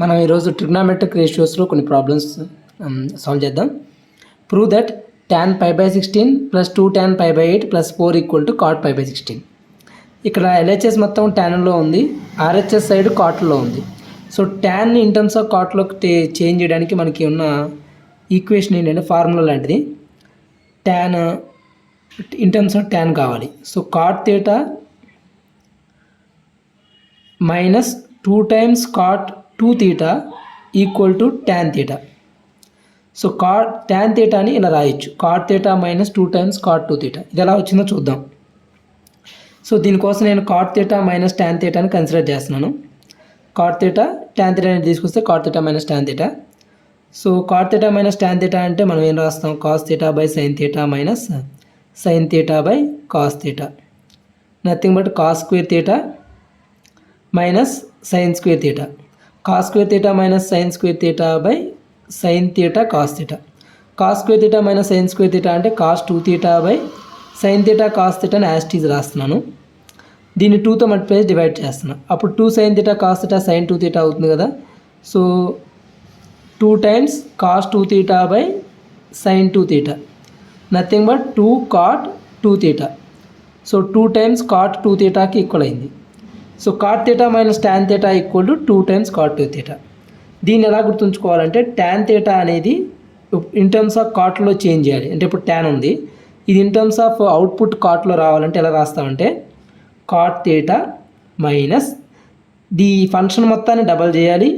మనం ఈరోజు ట్రిగ్నామెట్రిక్ రేషియోస్లో కొన్ని ప్రాబ్లమ్స్ సాల్వ్ చేద్దాం. Prove that tan π/16 plus 2 tan π/8 plus 4 equal to cot π/16. ఇక్కడ LHS మొత్తం ట్యాన్లో ఉంది, RHS సైడ్ కాట్లో ఉంది. So tan in terms of కాట్లోకి చేంజ్ చేయడానికి మనకి ఉన్న ఈక్వేషన్ ఏంటంటే ఫార్ములా లాంటిది. Tan in terms of tan కావాలి. So cot θ minus 2 times cot 2θ equal to tan θ. So tan θ అని ఇలా రాయొచ్చు, cot θ మైనస్ 2 times cot 2θ. ఇది ఎలా వచ్చిందో చూద్దాం. సో దీనికోసం నేను cot θ మైనస్ tan θ అని కన్సిడర్ చేస్తున్నాను. cot θ tan θ అనేది తీసుకొస్తే cot θ minus tan θ. So cot θ minus tan θ అంటే మనం ఏం రాస్తాం, cos θ by sin θ minus sin θ by cos θ. Nothing but cos square θ minus sin square θ. cos square θ minus sin square θ by sin θ cos θ. cos square θ minus sin square θ అంటే cos 2θ by sin θ cos θ అని as it is రాస్తున్నాను. దీన్ని 2తో multiply divide చేస్తున్నాను. అప్పుడు 2 sin θ cos θ sin 2θ అవుతుంది కదా. So 2 times cos 2θ by sin 2θ, nothing but 2 cot 2θ. So 2 times cot 2θకి ఈక్వల్ అయింది. So cot θ minus tan θ equal to 2 times cot 2θ. దీన్ని ఎలా గుర్తుంచుకోవాలంటే tan θ అనేది ఇన్ టర్మ్స్ ఆఫ్ కాట్లో చేంజ్ చేయాలి. అంటే ఇప్పుడు tan ఉంది, ఇది ఇన్ టర్మ్స్ ఆఫ్ అవుట్పుట్ కాట్లో రావాలంటే ఎలా రాస్తామంటే cot θ మైనస్ ది ఫంక్షన్ మొత్తాన్ని డబల్ చేయాలి,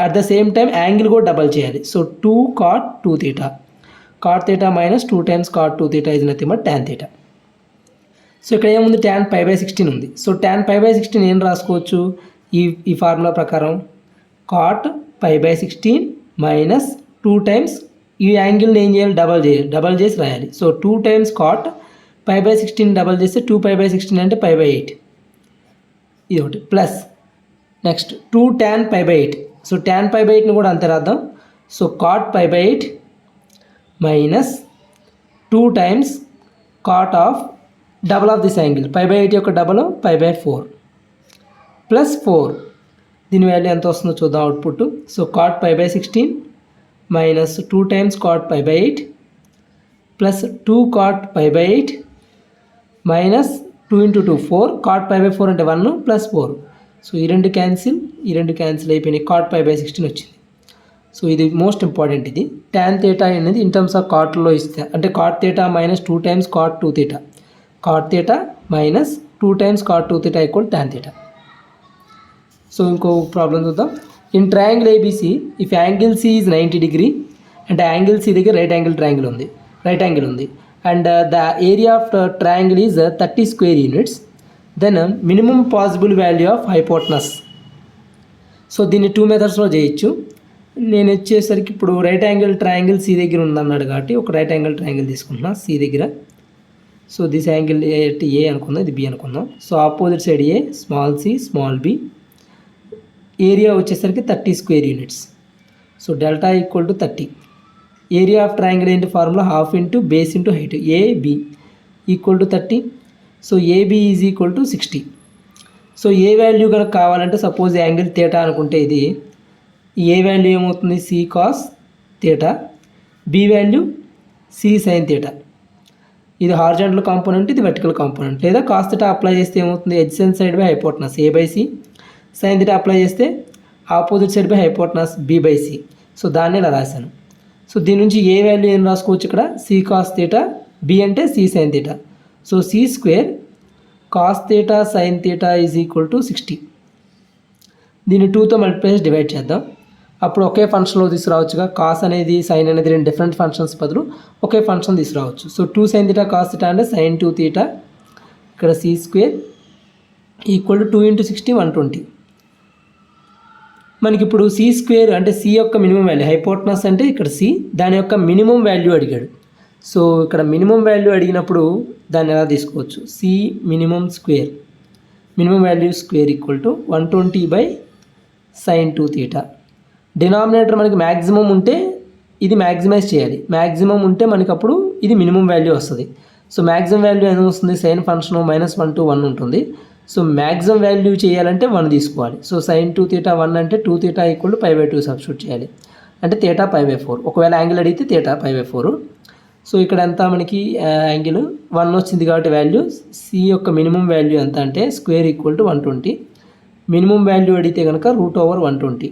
at the same time angle కూడా డబల్ చేయాలి. So 2 cot 2θ. cot θ minus 2 times cot 2θ is nothing but tan θ. So ఇక్కడ ఏముంది, tan π/16 ఉంది. సో tan π/16 ఏం రాసుకోవచ్చు, ఈ ఫార్ములా ప్రకారం cot π/16 మైనస్ 2 times ఈ యాంగిల్ని ఏం చేయాలి, డబల్ చేసి రాయాలి. సో 2 times cot π/16 డబల్ చేస్తే 2 π/16 అంటే π/8, ఇది ఒకటి plus next 2 tan π/8. So tan π/8ని కూడా అంతే రాద్దాం. So cot π/8 minus 2 times cot of double of this angle, π/8 యొక్క డబల్ π/4 ప్లస్ 4. దీని వాల్యూ ఎంత వస్తుందో చూద్దాం output. So cot π/16 minus 2 times cot π/8 plus 2 cot π/8 minus 2 into 2 4, cot π/4 అంటే 1 ప్లస్ 4. సో ఈ రెండు క్యాన్సిల్ అయిపోయినాయి, cot π/16 వచ్చింది. సో ఇది మోస్ట్ ఇంపార్టెంట్. ఇది tan θ అనేది ఇన్ టర్మ్స్ ఆఫ్ కాట్లో ఇస్తే అంటే cot θ minus 2 times cot 2θ, cot θ minus 2 times cot 2θ equal tan θ. So ఇంకో ప్రాబ్లం చూద్దాం. In triangle ABC if angle C is 90 degree అంటే యాంగిల్ C దగ్గర రైట్ యాంగిల్ ఉంది and the area of triangle is 30 square units, then minimum possible value of hypotenuse. So దీన్ని 2 మెథడ్స్లో చేయొచ్చు. నేను వచ్చేసరికి ఇప్పుడు రైట్ యాంగిల్ ట్రయాంగిల్ C దగ్గర ఉందన్నాడు కాబట్టి ఒక రైట్ యాంగిల్ ట్రయాంగిల్ తీసుకుంటున్నా C దగ్గర. సో దిస్ యాంగిల్ ఏ అనుకుందాం, ఇది B అనుకుందాం. So opposite side A, small c, small b, area వచ్చేసరికి 30 square units. So delta equal to 30. Area of triangle ఏంటి ఫార్ములా, half into base into height, AB equal to 30. So AB is equal to 60. So A value కనుక కావాలంటే suppose angle θ అనుకుంటే ఇది A value ఏమవుతుంది, C cos θ, B value C sin θ. ఇది horizontal component, ఇది vertical component. లేదా cos θ అప్లై చేస్తే ఏమవుతుంది, adjacent side by hypotenuse A/C, sin θ apply చేస్తే opposite side by hypotenuse B/C. So దాన్ని ఇలా రాశాను. సో దీని నుంచి ఏ వాల్యూ ఏం రాసుకోవచ్చు ఇక్కడ, C cos θ, B అంటే C sin θ. So C square cos θ sin θ is equal to 60. దీన్ని 2తో మల్టిప్లై చేసి డివైడ్ చేద్దాం. అప్పుడు ఒకే ఫంక్షన్లో తీసుకురావచ్చుగా, కాస్ అనేది సైన్ అనేది రెండు డిఫరెంట్ ఫంక్షన్స్ బదులు ఒకే ఫంక్షన్ తీసుకురావచ్చు. సో 2 sin θ cos θ అంటే sin 2θ, ఇక్కడ C square equal to 2 into 60 120. మనకి ఇప్పుడు C స్క్వేర్ అంటే C యొక్క మినిమం వాల్యూ, హైపోటనస్ అంటే ఇక్కడ C, దాని యొక్క మినిమం వాల్యూ అడిగాడు. సో ఇక్కడ మినిమం వాల్యూ అడిగినప్పుడు దాన్ని ఎలా తీసుకోవచ్చు, C minimum square, minimum value square equal to 120 by sin 2θ. Denominator మనకి మ్యాక్సిమం ఉంటే ఇది మ్యాక్సిమైజ్ చేయాలి, మ్యాక్సిమం ఉంటే మనకి అప్పుడు ఇది మినిమం వాల్యూ వస్తుంది. సో మ్యాక్సిమం వాల్యూ ఏం వస్తుంది, సైన్ ఫంక్షన్ -1 to 1 ఉంటుంది. సో మ్యాక్సిమం వాల్యూ చేయాలంటే 1 తీసుకోవాలి. సో sin 2 θ 1 అంటే 2 θ = π/2 సబ్స్టిట్యూట్ చేయాలి. అంటే θ π/4. ఒకవేళ యాంగిల్ అడిగితే θ π/4. సో ఇక్కడ ఎంత మనకి యాంగిల్ 1 వచ్చింది కాబట్టి వాల్యూ సి యొక్క మినిమం వాల్యూ ఎంత అంటే స్క్వేర్ = 120. మినిమం వాల్యూ అడిగితే కనుక √120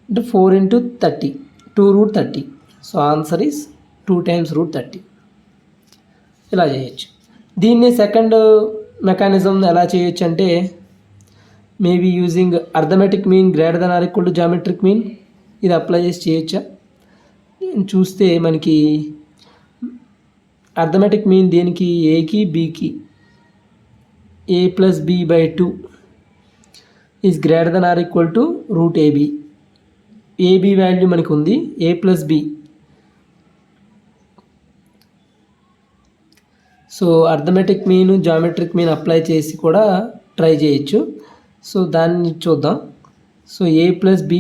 అంటే 4 × 30 2√30. So answer is 2 times √30. ఇలా చేయొచ్చు. దీన్ని సెకండ్ మెకానిజం ఎలా చేయొచ్చు అంటే maybe using arithmetic mean greater than or equal to geometric mean. ఇది అప్లై చేసి చేయొచ్చా చూస్తే మనకి అర్థమెటిక్ మీన్ దేనికి ఏకి బీకి a + b/2 is greater than or equal to √ab. ab value మనకు ఉంది a + b. So arithmetic mean geometric mean apply చేసి కూడా ట్రై చేయొచ్చు. సో దాన్ని చూద్దాం. So a + b/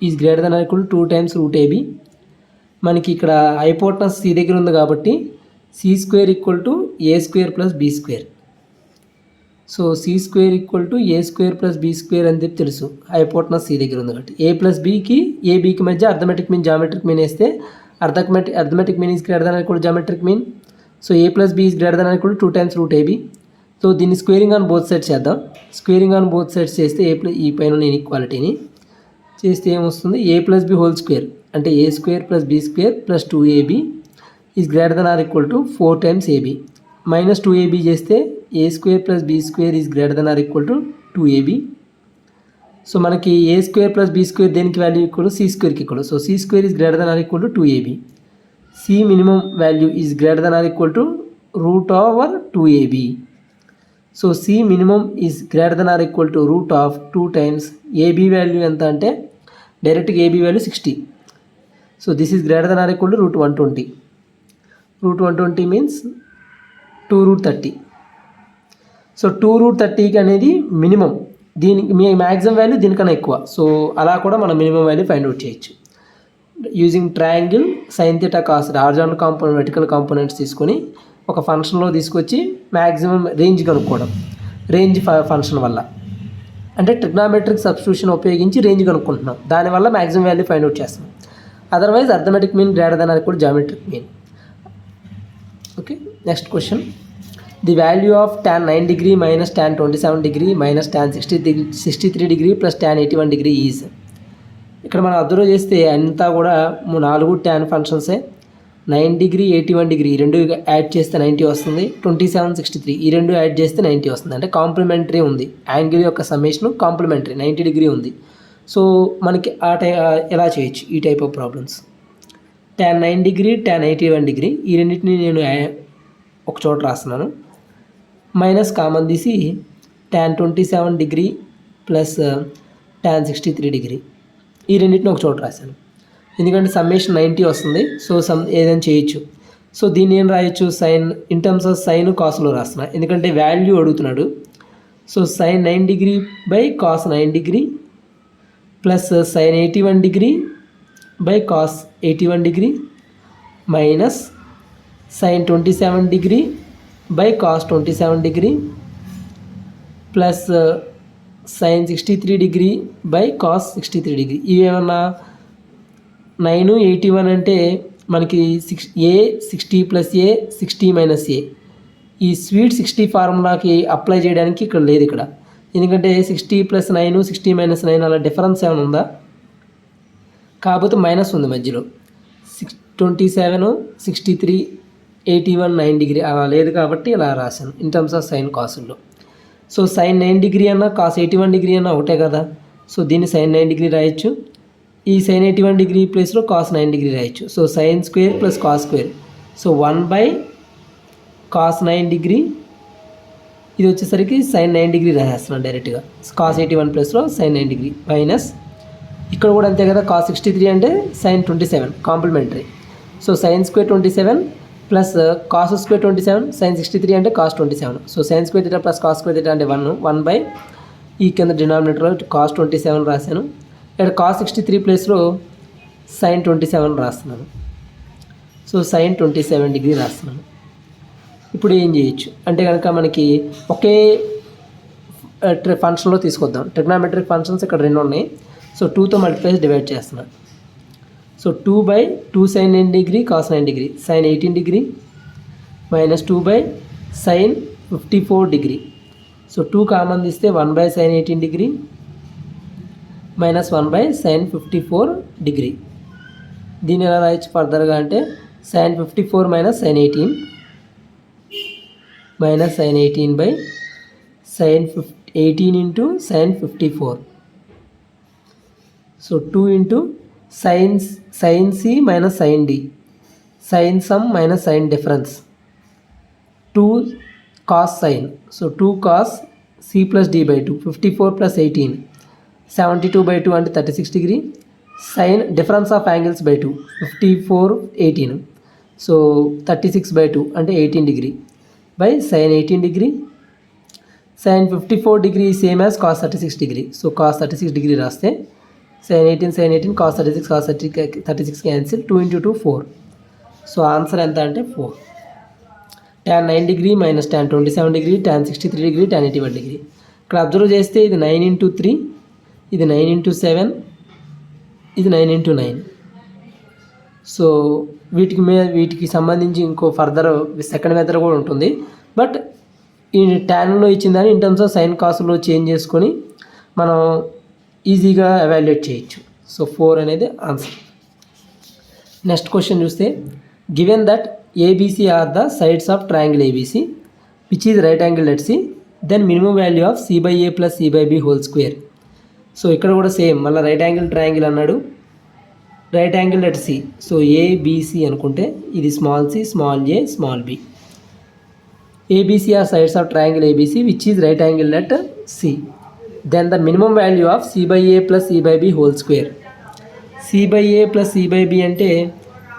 is greater than or equal to 2 times √ab. మనకి ఇక్కడ hypotenuse c దగ్గర ఉంది కాబట్టి c² = a² + b². So c² = a² + b² అని చెప్పి తెలుసు. హైపోటనస్ c దగ్గర ఉంది కాబట్టి a + bకి abకి మధ్య అర్థమెటిక్ మీన్ జామెట్రిక్ మీన్ వేస్తే arithmetic mean is greater than or equal to geometric mean. So a + b is greater than or equal to 2 times √ab. So దీన్ని స్క్వేరింగ్ ఆన్ బోత్ సైడ్స్ చేద్దాం. Squaring on both sides చేస్తే ఈ పైన ఉన్న ఇన్ఈక్వాలిటీని చేస్తే ఏమొస్తుంది a + b² అంటే a² + b² + 2ab is greater than or equal to 4 times ab. -2ab చేస్తే a² + b² is greater than or equal to 2ab. So మనకి a² + b² దేనికి వాల్యూ ఈక్వల్ c²కి ఈక్వల్. So c² is greater than or equal to 2ab. c minimum value is greater than or equal to √2ab. So c minimum is greater than or equal to √2 times ab value ఎంత అంటే డైరెక్ట్గా ab value 60. So this is greater than or equal to √120. √120 means 2√30. So 2√30 అనేది minimum. దీనికి మీ maximum value దీనికన్నా ఎక్కువ. So అలా కూడా మనం మినిమం వాల్యూ ఫైండ్ అవుట్ చేయొచ్చు using triangle sin θ cos horizontal component vertical components తీసుకొని ఒక ఫంక్షన్లో తీసుకొచ్చి మ్యాక్సిమం రేంజ్ కనుక్కోవడం. రేంజ్ ఫంక్షన్ వల్ల అంటే ట్రిగ్నామెట్రిక్ సబ్స్టిట్యూషన్ ఉపయోగించి రేంజ్ కనుక్కుంటున్నాం. దానివల్ల మ్యాక్సిమం వాల్యూ ఫైండ్ అవుట్ చేస్తాం. Otherwise arithmetic mean greater than or equal to geometric mean. Okay, next question. The value of tan 90° - tan 27° - tan 63° + tan 81° is. ఇక్కడ మనం observe చేస్తే అంతా కూడా 4 tan ఫంక్షన్సే. 90°, 81° ఈ రెండు యాడ్ చేస్తే 90 వస్తుంది. 27, 63 ఈ రెండు యాడ్ చేస్తే 90 వస్తుంది. అంటే కాంప్లిమెంటరీ ఉంది. యాంగిల్ యొక్క సమ్మేషన్ కాంప్లిమెంటరీ 90° ఉంది. సో మనకి ఎలా చేయొచ్చు ఈ type of problems. tan 90°, tan 81° ఈ రెండింటిని నేను ఒక చోట రాస్తున్నాను. మైనస్ కామన్ తీసి tan 27° + tan 63° ఈ రెండింటిని ఒక చోట రాశాను. ఎందుకంటే సమ్మేషన్ 90 వస్తుంది. సో ఏదైనా చేయొచ్చు. సో దీన్ని ఏం రాయొచ్చు sine in terms of sine కాస్లో రాస్తున్నా ఎందుకంటే వాల్యూ అడుగుతున్నాడు. So sin 90° / cos 90° + sin 81° / cos 81° minus sin 27° / cos 27° plus sin 63° / cos 63°. ఇవేమన్నా 9, 81 అంటే మనకి 60 + a 60 - a ఈ స్వీట్ 60 ఫార్ములాకి అప్లై చేయడానికి ఇక్కడ లేదు ఇక్కడ. ఎందుకంటే 60 + 9 60 - 9 అలా డిఫరెన్స్ ఏమైనా ఉందా? కాకపోతే మైనస్ ఉంది మధ్యలో. 27, 63, 81, 9° అలా లేదు కాబట్టి ఇలా రాశాను ఇన్ టర్మ్స్ ఆఫ్ సైన్ కాసుల్లో. సో sin 9° అన్న cos 81° అన్న ఒకటే కదా. సో దీన్ని sin 9° రాయొచ్చు. ఈ sin 81° ప్లేస్లో cos 9° రాయొచ్చు. So sin² + cos². So 1/cos 9° ఇది వచ్చేసరికి sin 9° రాసేస్తున్నాను డైరెక్ట్గా. cos 81 ప్లస్లో sin 9° మైనస్ ఇక్కడ కూడా అంతే కదా. cos 63 అంటే sin 27 complementary. So sin² 27 plus cos² 27 sin 63 అంటే cos 27. సో sin² θ + cos² అంటే 1 ఈ కింద డినామినేటర్లో cos 27 రాశాను. ఇక్కడ cos 63 ప్లేస్లో sin 27 రాస్తున్నాను. సో sin 27° రాస్తున్నాను. ఇప్పుడు ఏం చేయొచ్చు అంటే కనుక మనకి ఒకే ఫంక్షన్లో తీసుకొద్దాం. ట్రిగ్నామెట్రిక్ ఫంక్షన్స్ ఇక్కడ 2 ఉన్నాయి. సో 2తో మల్టిప్లై డివైడ్ చేస్తున్నాను. So 2/2 sin 9 degree cos 9 degree sin 18 degree minus 2/sin 54 degree. So 2 common తీస్తే 1/sin 18 degree minus 1/sin 54 degree. దీన్ని ఎలా రాయొచ్చు ఫర్దర్గా అంటే sin 54 minus sin 18 minus sin 18 by sin 18 into sin 54. So 2 into sin C minus sin D, sin sum minus sin difference, 2 cos sin. So 2 cos C plus D by 2, 54 plus 18, 72 by 2 అంటే 36 degree, sin difference of angles by 2, 54 18, so 36 by 2 అంటే 18 degree by sin 18 degree, sin 54 degree same as cos 36 degree. So cos 36 degree రాస్తే sin 18 cos 36 cancel, 2 into 2 4. So answer ఎంత అంటే 4. tan 9 degree minus tan 27 degree tan 63 degree tan 81 degree. ఇక్కడ observe చేస్తే ఇది 9 into 3, ఇది 9 into 7, ఇది 9 into 9. So వీటికి సంబంధించి ఇంకో ఫర్దర్ సెకండ్ మెథడ్ కూడా ఉంటుంది. బట్ ఈ ట్యాన్లో ఇచ్చిందని ఇన్ టర్మ్స్ ఆఫ్ సైన్ కాస్ట్లో చేంజ్ చేసుకొని మనం ఈజీగా ఎవాల్యుయేట్ చేయొచ్చు. సో 4 అనేది ఆన్సర్. నెక్స్ట్ క్వశ్చన్ చూస్తే given that ABC are the sides of triangle ABC which is right angle at C, then minimum value of C/A plus C/B whole square. So ఇక్కడ కూడా same మళ్ళీ right angle triangle అన్నాడు, right angle at C. So ABC అనుకుంటే ఇది small C small A small B. ABC are sides of triangle ABC which is right angle at C, then the minimum value of C/A plus C/B whole square. C/A plus C/B అంటే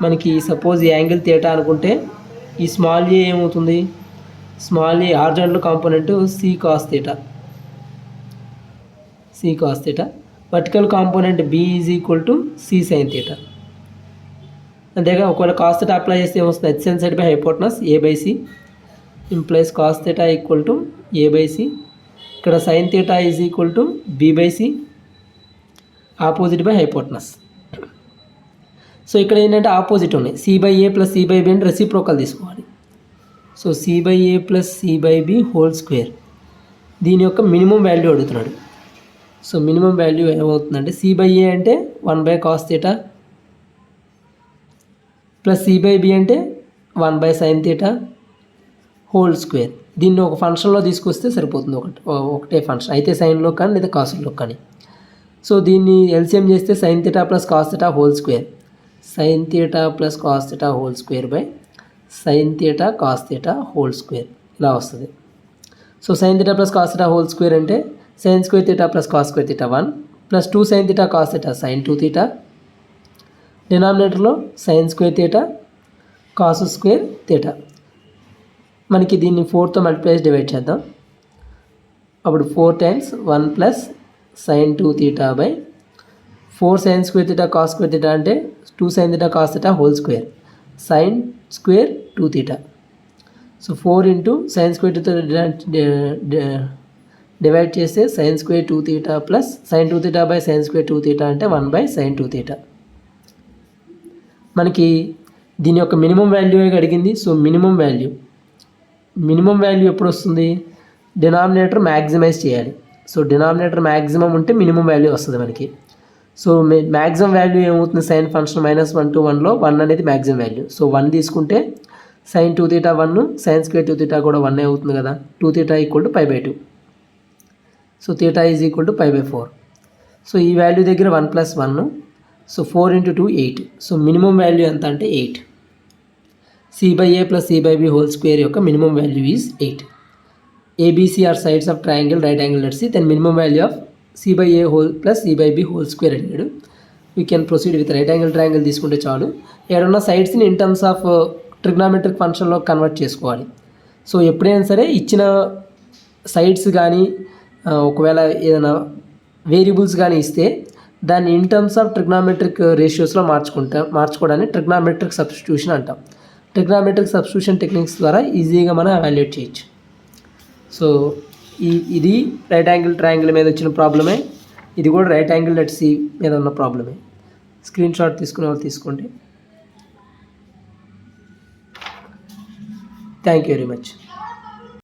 మనకి suppose ఈ angle theta అనుకుంటే ఈ small ఏ ఏమవుతుంది, small A horizontal component C cos theta, vertical component B is equal to C sin theta. అంతేగా ఒకవేళ cos theta apply చేస్తే ఏమొస్తుంది, adjacent by hypotenuse A/C implies cos theta equal to A/C. ఇక్కడ sin theta is equal to B/C opposite by hypotenuse. So ఇక్కడ ఏంటంటే opposite ఉన్నాయి, C/A plus C/B అంటే reciprocal తీసుకోవాలి. So C/A plus C/B whole square దీని యొక్క minimum value అడుగుతున్నాడు. So minimum value ఏమవుతుందంటే C/A అంటే 1/cos theta ప్లస్ C/B అంటే 1/sin theta హోల్ స్క్వేర్. దీన్ని ఒక ఫంక్షన్లో తీసుకొస్తే సరిపోతుంది, ఒకటే ఫంక్షన్ అయితే సైన్లో కానీ లేదా కాసుల్లో కానీ. సో దీన్ని ఎల్సిఎం చేస్తే sin theta plus cos theta whole square, sin theta plus cos theta whole square by sin theta cos theta whole square ఇలా వస్తుంది. So sin theta plus cos theta whole square అంటే sin square theta plus cos square theta 1 plus 2 sin theta cos theta sin 2 theta, డినామినేటర్లో sin square theta cos square theta. మనకి దీన్ని 4తో multiply divide చేద్దాం. అప్పుడు 4 times 1 plus sin 2 theta by 4 sin square theta cos square theta అంటే 2 sin theta cos theta whole square sin square 2 theta. So 4 into sin square 2 theta divide చేస్తే sin square 2 theta plus sin 2 theta by sin square 2 theta అంటే 1/sin 2 theta. మనకి దీని యొక్క minimum value అడిగింది. So minimum value ఎప్పుడు వస్తుంది, denominator maximise చేయాలి. So denominator maximum ఉంటే మినిమం వాల్యూ వస్తుంది మనకి. సో మ్యాక్సిమం వాల్యూ ఏమవుతుంది, సైన్ ఫంక్షన్ -1 to 1లో 1 అనేది మ్యాక్సిమం వాల్యూ. సో 1 తీసుకుంటే sin 2 theta 1 sin square 2 theta కూడా 1 అవుతుంది కదా. 2 theta equal to π/2. సో theta is equal to π/4. So ఈ వాల్యూ దగ్గర 1 + 1, so 4 into 2 8. So minimum value ఎంత అంటే 8. C/A plus C/B whole square యొక్క minimum value is 8. ABC are sides of triangle right angle at C, then minimum value of C/A whole plus C/B whole square అడిగాడు. We can proceed with right angle triangle తీసుకుంటే చాలు. ఏడున్న సైడ్స్ని in terms of trigonometric ఫంక్షన్లో convert చేసుకోవాలి. So ఎప్పుడైనా సరే ఇచ్చిన సైడ్స్ కానీ ఒకవేళ ఏదైనా వేరియబుల్స్ కానీ ఇస్తే దాన్ని ఇన్ టర్మ్స్ ఆఫ్ ట్రిగ్నామెట్రిక్ రేషియోస్లో మార్చుకోవడాన్ని ట్రిగ్నామెట్రిక్ సబ్స్టిట్యూషన్ అంటాం. ట్రిగ్నామెట్రిక్ సబ్స్టిట్యూషన్ టెక్నిక్స్ ద్వారా ఈజీగా మనం ఎవాల్యుయేట్ చేయొచ్చు. సో ఇది రైట్ యాంగిల్ ట్రయాంగిల్ మీద వచ్చిన ప్రాబ్లమే, ఇది కూడా రైట్ యాంగిల్ అట్ సి మీద ఉన్న ప్రాబ్లమే. స్క్రీన్ షాట్ తీసుకునే వాళ్ళు తీసుకోండి. Thank you very much.